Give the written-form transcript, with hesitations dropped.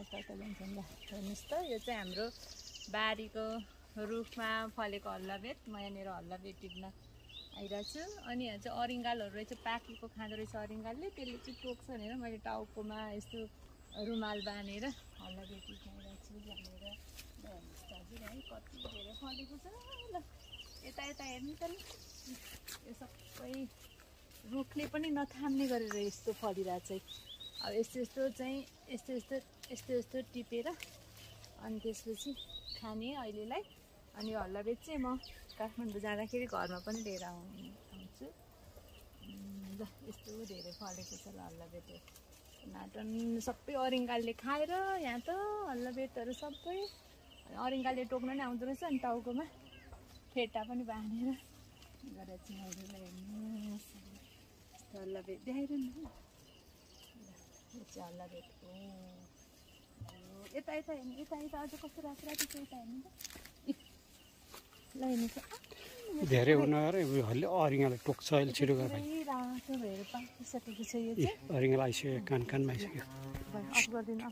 जान्छन् ल हेर्नुहोस् त यो चाहिँ हाम्रो बारीको रुखमा फलेको हल्लाबेत म यहाँनिर हल्लाबेत टिप्न आइरहेको छु अनि यहाँ चाहिँ अरिङ्गालहरू रहेछ पाकेको खाँदो रहेछ अरिङ्गालले त्यसले चाहिँ टोक्छ भनेर मैले टाउकोमा यस्तो रुमाल बाँधेर हल्लाबेत टिप्न आइरहेको छु भनेर हेर्नुहोस् हजुर है कति धेरै फलेको छ ल यता यता हेर्नु त यो सबै रुखले पनि नथाम्ने गरेर यस्तो फलिरहेको चाहिँ अब यस्तो टिपेर अनि त्यसपछि खाने अहिलेलाई अनि हल्लाबेत चाहिँ म काठमाडौँ जाँदाखेरि घरमा पनि लिएर आउँछु ल यस्तो धेरै फलेको छ ल हल्लाबेत नाटन सबै अरिङ्गालले खाएर यहाँ त हल्लाबेतहरू सबै अरिङ्गालले टोक्न नै आउँदो रहेछ अनि टाउकोमा फेटा पनि बाँधेर गरेर चाहिँ हेर्नुहोस् हल्लाबेत देखाइरहनु न यो चाहिँ हल्लाबेतको यता हेर्नु यता अझ कस्तो रातो छ यता हेर्नु त ल हेर्नु धेरै हुनर अरिङ्गाले टोक्छ अहिले छिटो गरेर रातो भएर पाकिसकेको छ यो चाहिँ अरिङ्गाल आइसक्यो कानमा आइसक्यो अफ गरिदिनु